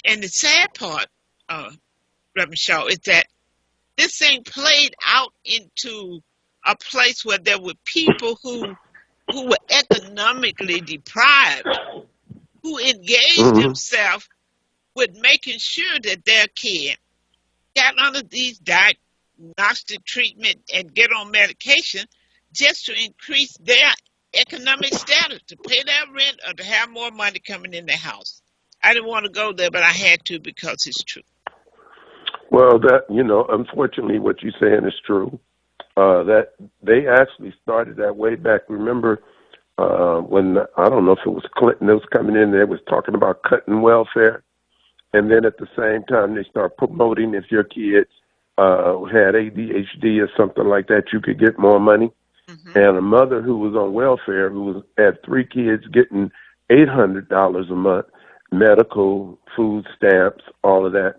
And the sad part, Reverend Shaw, is that this thing played out into a place where there were people who were economically deprived, who engaged themselves with making sure that their kid got under these diagnostic treatment and get on medication just to increase their economic status, to pay their rent or to have more money coming in their house. I didn't want to go there, but I had to because it's true. Well, unfortunately, what you're saying is true. That they actually started that way back. Remember when, I don't know if it was Clinton that was coming in, they was talking about cutting welfare. And then at the same time, they start promoting if your kids had ADHD or something like that, you could get more money. And a mother who was on welfare, had 3 kids getting $800 a month, medical, food stamps, all of that.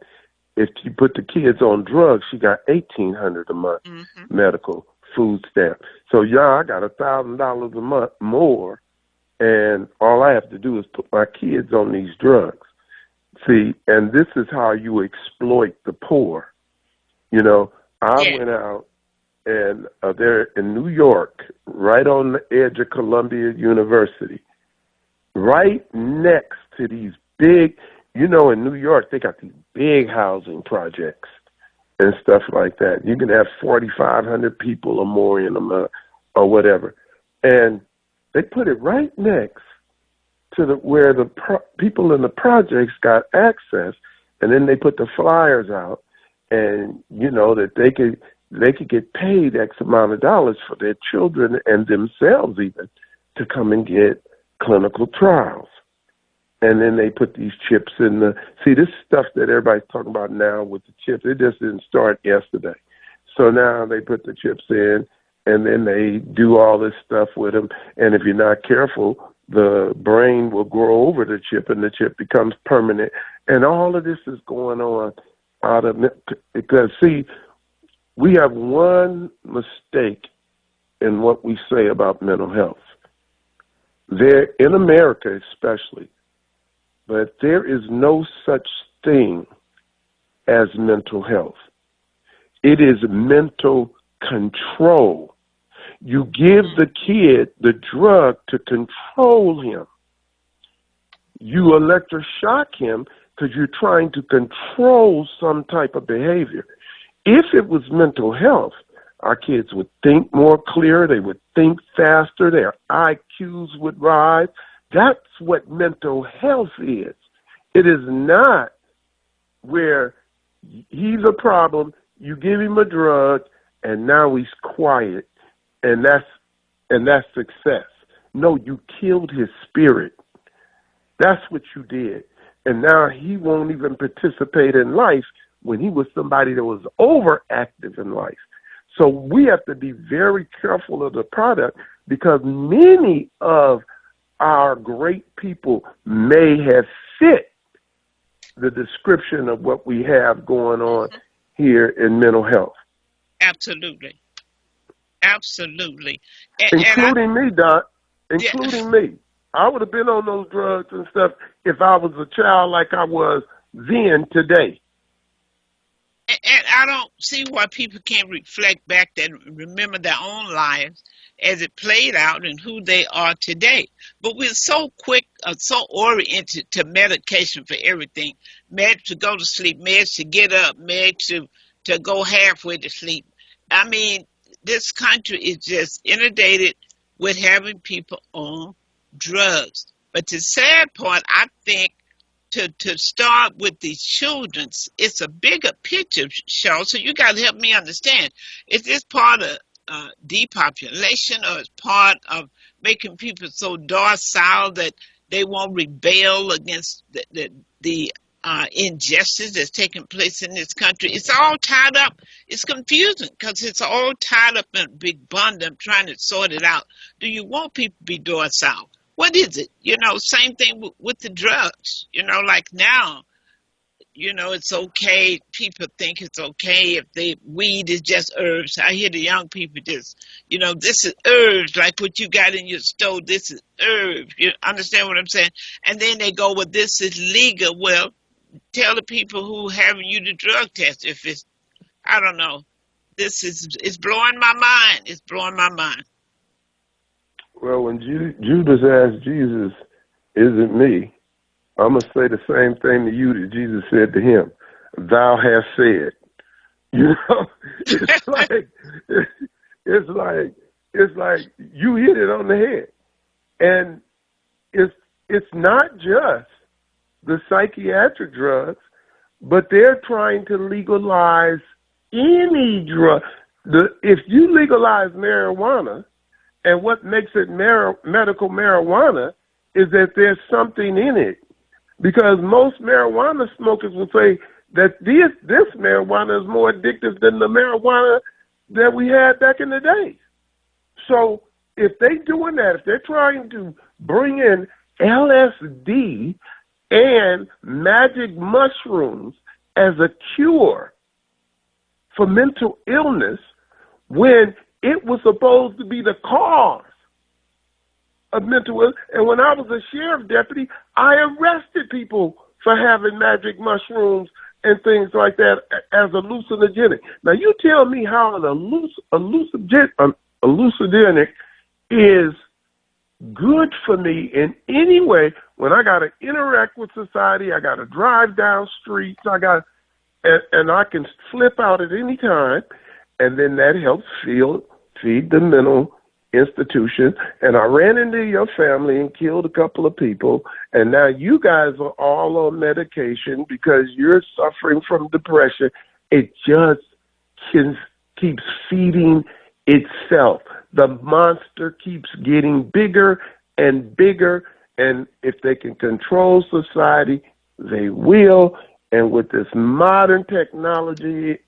If you put the kids on drugs, she got $1,800 a month, medical, food stamp. So I got $1,000 a month more, and all I have to do is put my kids on these drugs. See, and this is how you exploit the poor. I went out, and they're in New York, right on the edge of Columbia University, right next to these big, in New York, they got these big housing projects and stuff like that. You can have 4,500 people or more in them or whatever. And they put it right next to where the people in the projects got access, and then they put the flyers out, and that they could get paid X amount of dollars for their children and themselves even to come and get clinical trials. And then they put these chips in this stuff that everybody's talking about now with the chips, it just didn't start yesterday. So now they put the chips in, and then they do all this stuff with them. And if you're not careful, the brain will grow over the chip and the chip becomes permanent. And all of this is going on because, see, we have one mistake in what we say about mental health. There, in America especially, but there is no such thing as mental health. It is mental control. You give the kid the drug to control him. You electroshock him because you're trying to control some type of behavior. If it was mental health, our kids would think more clear, they would think faster, their IQs would rise. That's what mental health is. It is not where he's a problem, you give him a drug, and now he's quiet, and that's success. No, you killed his spirit. That's what you did. And now he won't even participate in life when he was somebody that was overactive in life. So we have to be very careful of the product because many of our great people may have fit the description of what we have going on here in mental health. Absolutely. Absolutely. Including me, Doc. Including me. I would have been on those drugs and stuff if I was a child like I was then today. And I don't see why people can't reflect back and remember their own lives as it played out and who they are today. But we're so quick, so oriented to medication for everything. Meds to go to sleep, meds to get up, meds to go halfway to sleep. I mean, this country is just inundated with having people on drugs. But the sad part, I think, to start with these children, it's a bigger picture, Shaw, so you got to help me understand. Is this part of depopulation, or is part of making people so docile that they won't rebel against the injustice that's taking place in this country? It's all tied up. It's confusing because it's all tied up in a big bundle. I'm trying to sort it out. Do you want people to be docile? What is it? Same thing with the drugs. Like now, it's okay. People think it's okay if weed is just herbs. I hear the young people just, this is herbs, like what you got in your stove. This is herbs. You understand what I'm saying? And then they go, well, this is legal. Well, tell the people who having you the drug test if it's, I don't know. It's blowing my mind. It's blowing my mind. Well, when Judas asked Jesus, is it me? I'm going to say the same thing to you that Jesus said to him. Thou hast said. It's like you hit it on the head. And it's not just the psychiatric drugs, but they're trying to legalize any drug. If you legalize marijuana, and what makes it medical marijuana is that there's something in it. Because most marijuana smokers will say that this marijuana is more addictive than the marijuana that we had back in the day. So if they're doing that, if they're trying to bring in LSD and magic mushrooms as a cure for mental illness, when it was supposed to be the cause of mental illness. And when I was a sheriff deputy, I arrested people for having magic mushrooms and things like that as hallucinogenic. Now, you tell me how an hallucinogenic is good for me in any way when I got to interact with society, I got to drive down streets, and I can flip out at any time, and then that helps feed the mental institution. And I ran into your family and killed a couple of people, and now you guys are all on medication because you're suffering from depression. It just keeps feeding itself. The monster keeps getting bigger and bigger, and if they can control society, they will. And with this modern technology,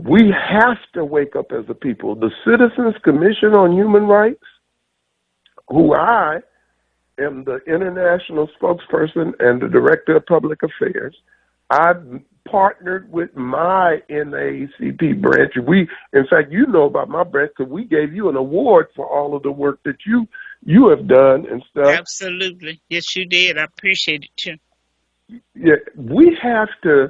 we have to wake up as a people. The Citizens Commission on Human Rights, who I am the international spokesperson and the director of public affairs. I've partnered with my NAACP branch. In fact, you know about my branch because we gave you an award for all of the work that you have done and stuff. Absolutely. Yes, you did. I appreciate it too. Yeah, we have to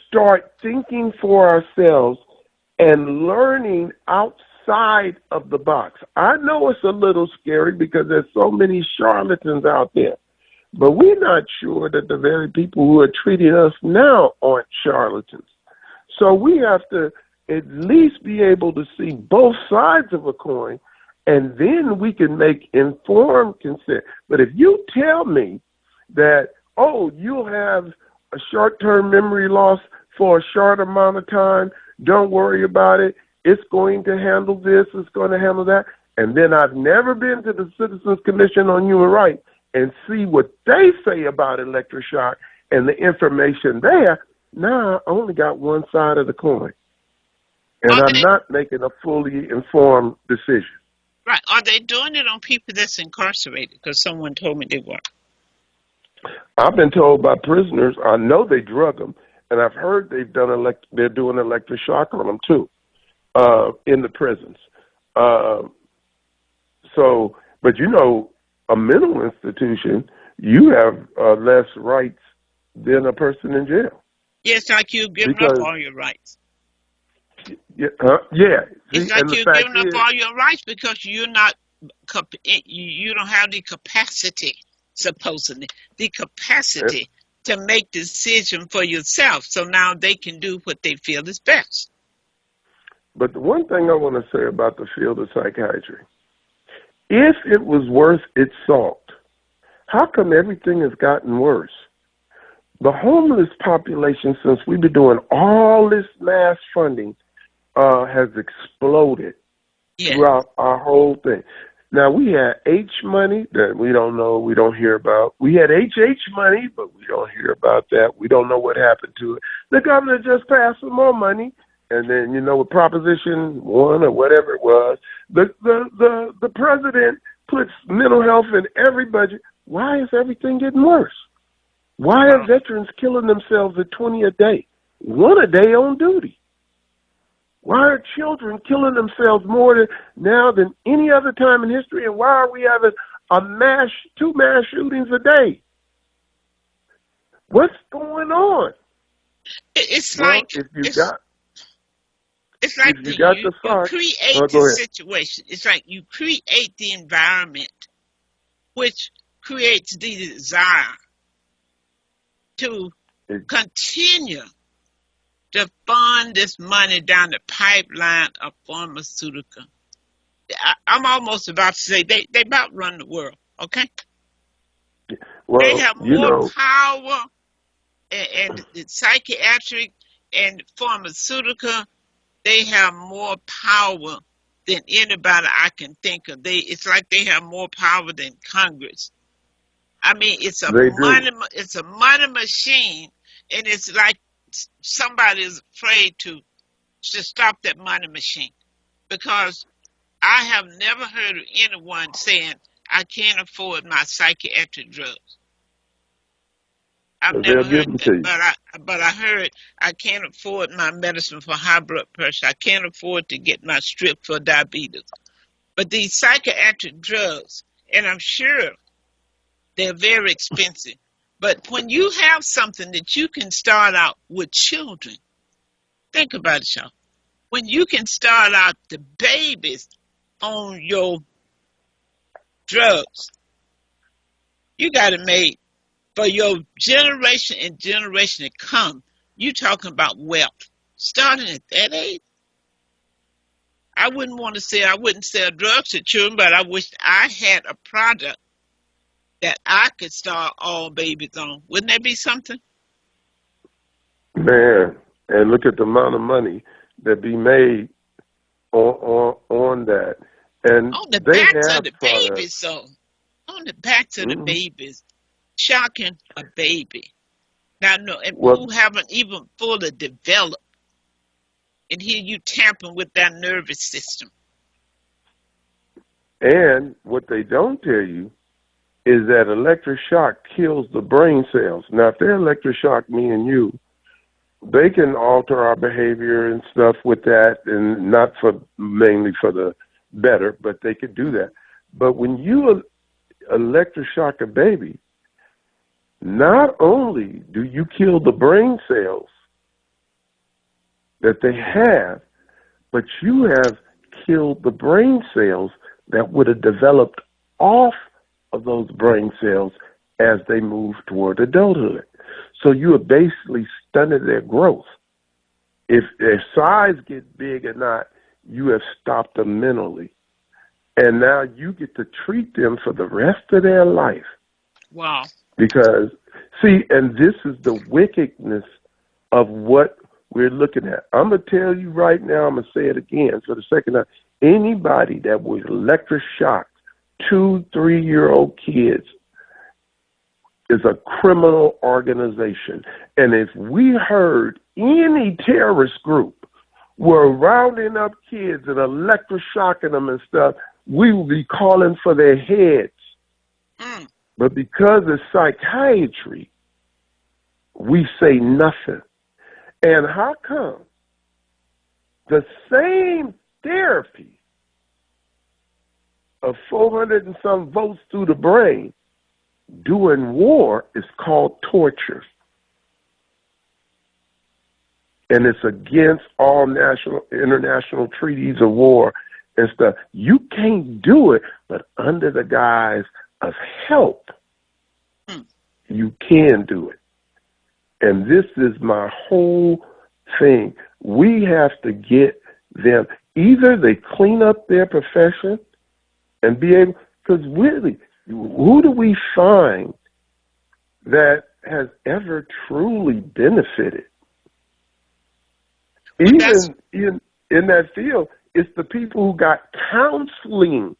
start thinking for ourselves and learning outside of the box. I know it's a little scary because there's so many charlatans out there, but we're not sure that the very people who are treating us now aren't charlatans. So we have to at least be able to see both sides of a coin, and then we can make informed consent. But if you tell me that, oh, you'll have a short-term memory loss for a short amount of time, don't worry about it, it's going to handle this, it's going to handle that, and then I've never been to the Citizens Commission on Human Rights and see what they say about electroshock and the information there, now I only got one side of the coin. And I'm not making a fully informed decision. Right. Are they doing it on people that's incarcerated? Because someone told me they were. I've been told by prisoners, I know they drug them, and I've heard they're doing electroshock on them too, in the prisons. But you know, a mental institution, you have less rights than a person in jail. Yes, like you've given up all your rights. Yeah. It's like you're giving up all your rights because you don't have the capacity, supposedly, to make decision for yourself. So now they can do what they feel is best. But the one thing I want to say about the field of psychiatry, if it was worth its salt, how come everything has gotten worse? The homeless population, since we've been doing all this mass funding, has exploded throughout our whole thing. Now, we had H money that we don't know, we don't hear about. We had HH money, but we don't hear about that. We don't know what happened to it. The governor just passed some more money, and then, you know, with Proposition 1 or whatever it was, the president puts mental health in every budget. Why is everything getting worse? Why are veterans killing themselves at 20 a day? One a day on duty. Why are children killing themselves more now than any other time in history? And why are we having two mass shootings a day? What's going on? It's well, like you create the situation. It's like you create the environment which creates the desire to continue to fund this money down the pipeline of pharmaceutical. I'm almost about to say they about run the world, okay? Well, they have more power and the psychiatric and pharmaceutical. They have more power than anybody I can think of. It's like they have more power than Congress. I mean, it's a money machine, and it's like somebody is afraid to stop that money machine, because I have never heard of anyone saying, I can't afford my psychiatric drugs. I've never heard that, but I heard I can't afford my medicine for high blood pressure. I can't afford to get my strip for diabetes. But these psychiatric drugs, and I'm sure they're very expensive, but when you have something that you can start out with children, think about it, y'all. When you can start out the babies on your drugs, you got it made for your generation and generation to come. You talking about wealth. Starting at that age, I wouldn't sell drugs to children, but I wish I had a product that I could start all babies on. Wouldn't that be something? Man, and look at the amount of money that be made on that. And on the backs of the babies, so on the backs of the babies, shocking a baby. Now, no, and who haven't even fully developed, and here you tampering with that nervous system. And what they don't tell you is that electroshock kills the brain cells. Now, if they electroshock me and you, they can alter our behavior and stuff with that, and not for mainly for the better, but they could do that. But when you electroshock a baby, not only do you kill the brain cells that they have, but you have killed the brain cells that would have developed off of those brain cells as they move toward adulthood. So you have basically stunted their growth. If their size gets big or not, you have stopped them mentally. And now you get to treat them for the rest of their life. Wow. Because, see, and this is the wickedness of what we're looking at. I'm going to tell you right now, I'm going to say it again for the second time. Anybody that was electroshocked, 2-3-year-old kids, is a criminal organization. And if we heard any terrorist group were rounding up kids and electroshocking them and stuff, we would be calling for their heads. Mm. But because of psychiatry, we say nothing. And how come the same therapy of 400 and some volts through the brain during war is called torture? And it's against all international treaties of war and stuff. You can't do it, but under the guise of help, you can do it. And this is my whole thing. We have to get them, either they clean up their profession and be able, because really, who do we find that has ever truly benefited? Even in that field, it's the people who got counseling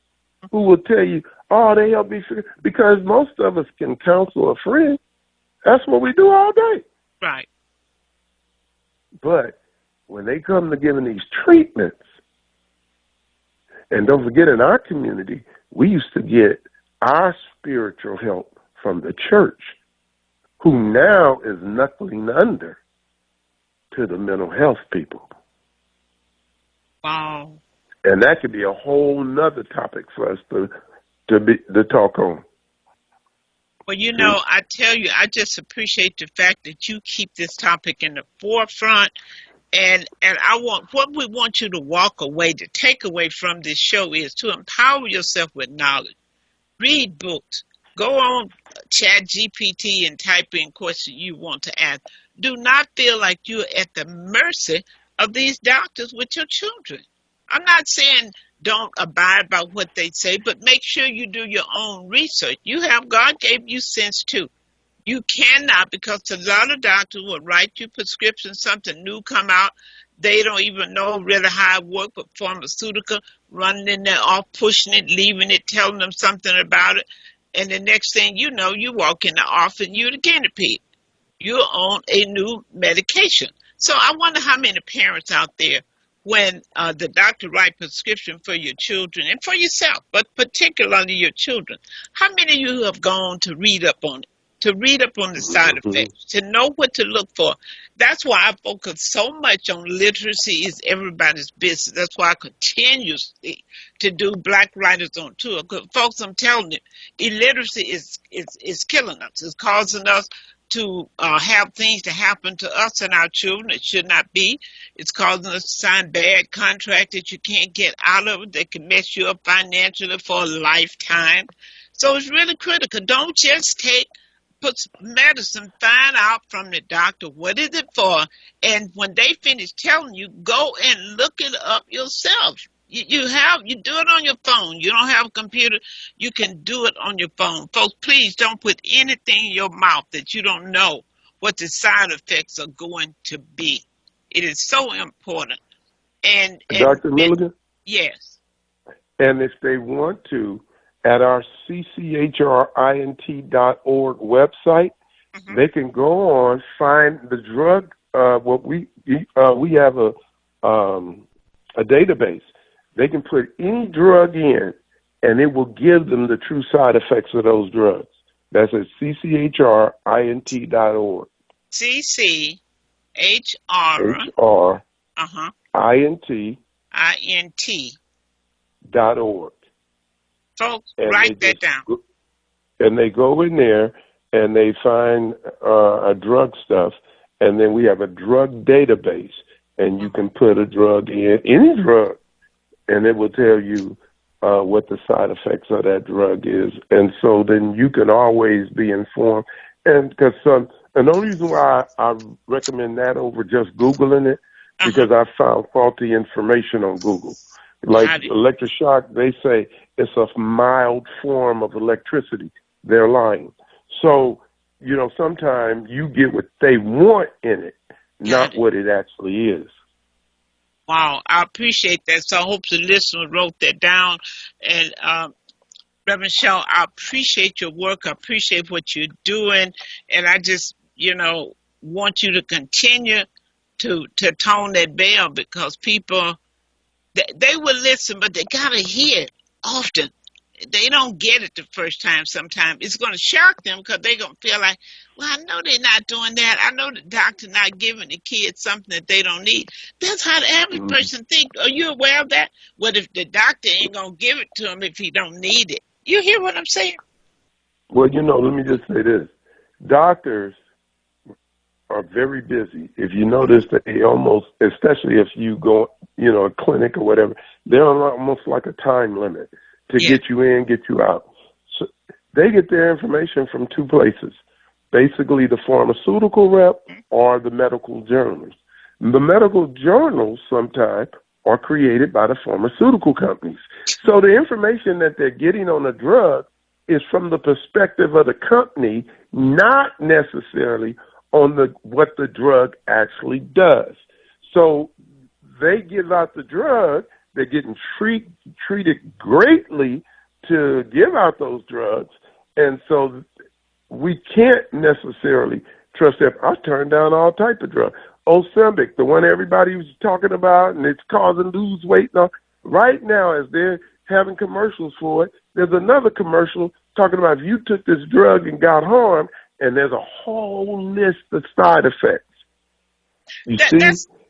who will tell you, oh, they help me figure, because most of us can counsel a friend. That's what we do all day. Right. But when they come to giving these treatments, and don't forget in our community, we used to get our spiritual help from the church, who now is knuckling under to the mental health people. Wow. And that could be a whole nother topic for us to talk on. Well, you know, I tell you, I just appreciate the fact that you keep this topic in the forefront. And what we want you to walk away, to take away from this show is to empower yourself with knowledge. Read books. Go on Chat GPT and type in questions you want to ask. Do not feel like you're at the mercy of these doctors with your children. I'm not saying don't abide by what they say, but make sure you do your own research. God gave you sense too. You cannot, because a lot of doctors will write you prescriptions, something new come out. They don't even know really how it works, but pharmaceutical, running in there, off, pushing it, leaving it, telling them something about it. And the next thing you know, you walk in the office and you're the guinea pig. You're on a new medication. So I wonder how many parents out there, when the doctor writes prescription for your children and for yourself, but particularly your children, how many of you have gone to read up on it, to read up on the side effects, to know what to look for? That's why I focus so much on literacy is everybody's business. That's why I continuously to do Black Writers on Tour. Because folks, I'm telling you, illiteracy is killing us. It's causing us to have things to happen to us and our children. It should not be. It's causing us to sign bad contracts that you can't get out of it. They can mess you up financially for a lifetime. So it's really critical. Don't just put medicine, find out from the doctor what is it for, and when they finish telling you, go and look it up yourself. You do it on your phone. You don't have a computer, you can do it on your phone. Folks, please don't put anything in your mouth that you don't know what the side effects are going to be. It is so important. And Dr. Milligan? Yes. And if they want to, at our cchrint.org website, they can go on, find the drug. We have a database. They can put any drug in, and it will give them the true side effects of those drugs. That's at CCHRINT.org. CCHR. INT.org. Folks, And write that down. And they go in there and they find a drug stuff, and then we have a drug database, and you can put a drug in, any drug, and it will tell you what the side effects of that drug is. And so then you can always be informed. And because and the only reason why I recommend that over just Googling it, because I found faulty information on Google. Like Electroshock, they say it's a mild form of electricity. They're lying. So, sometimes you get what they want in it, not what it actually is. Wow, I appreciate that. So I hope the listener wrote that down. And Reverend Shaw, I appreciate your work. I appreciate what you're doing. And I just, want you to continue to tone that bell, because people, they will listen, but they got to hear it often. They don't get it the first time sometimes. It's going to shock them, because they're going to feel like, well, I know they're not doing that. I know the doctor not giving the kids something that they don't need. That's how the average person thinks. Are you aware of that? What if the doctor ain't going to give it to him if he don't need it? You hear what I'm saying? Well, let me just say this. Doctors are very busy. If you notice that they almost, especially if you go, a clinic or whatever, they're on almost like a time limit to get you in, get you out. So they get their information from two places, basically the pharmaceutical rep or the medical journals. The medical journals sometimes are created by the pharmaceutical companies. So the information that they're getting on a drug is from the perspective of the company, not necessarily on what the drug actually does. So they give out the drug, they're getting treated greatly to give out those drugs, and so we can't necessarily trust that. I turned down all type of drugs. Ozempic, the one everybody was talking about, and it's causing lose weight. Now, right now, as they're having commercials for it, there's another commercial talking about if you took this drug and got harmed, and there's a whole list of side effects.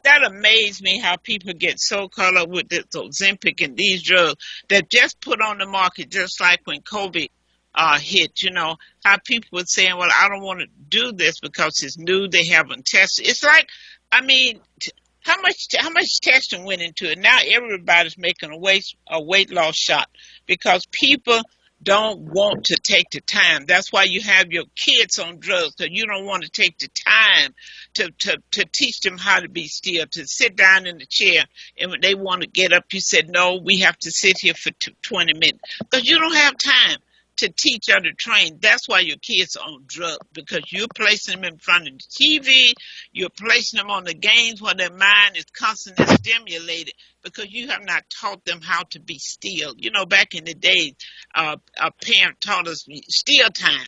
That amazed me, how people get so caught up with this Ozempic and these drugs that just put on the market, just like when COVID hit, how people were saying, well, I don't want to do this because it's new, they haven't tested. It's like, how much testing went into it? Now everybody's making a weight loss shot because people don't want to take the time. That's why you have your kids on drugs, because you don't want to take the time to teach them how to be still, to sit down in the chair. And when they want to get up, you said, no, we have to sit here for 20 minutes, because you don't have time to teach or to train. That's why your kids are on drugs, because you're placing them in front of the TV, you're placing them on the games where their mind is constantly stimulated, because you have not taught them how to be still. Back in the day, a parent taught us still time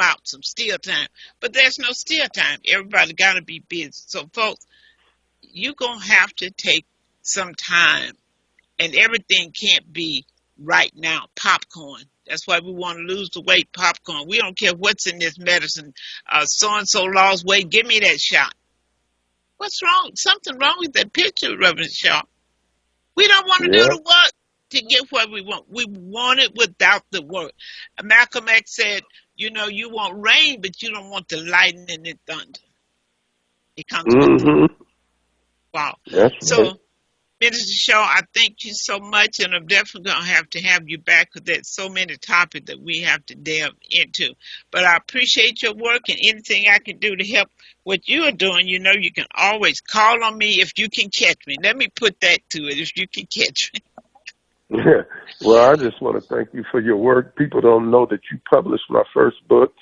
out, some still time. But there's no still time. Everybody got to be busy. So, folks, you're going to have to take some time, and everything can't be right now. Popcorn. That's why we want to lose the weight. Popcorn. We don't care what's in this medicine. So-and-so lost weight. Give me that shot. What's wrong? Something wrong with that picture, Reverend Shaw. We don't want to do the work to get what we want. We want it without the work. Malcolm X said, you want rain, but you don't want the lightning and the thunder. It comes with Wow. That's right. Minister Shaw, I thank you so much, and I'm definitely going to have you back, because there's so many topics that we have to delve into. But I appreciate your work, and anything I can do to help what you are doing, you can always call on me if you can catch me. Let me put that to it, if you can catch me. Yeah. Well, I just want to thank you for your work. People don't know that you published my first book,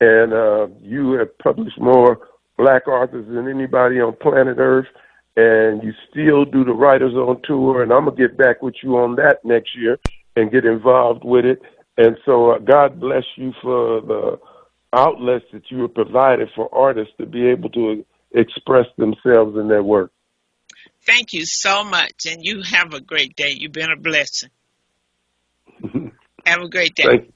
and you have published more Black authors than anybody on planet Earth. And you still do the Writers on Tour, and I'm going to get back with you on that next year and get involved with it. And so God bless you for the outlets that you have provided for artists to be able to express themselves in their work. Thank you so much, and you have a great day. You've been a blessing. Have a great day. Thank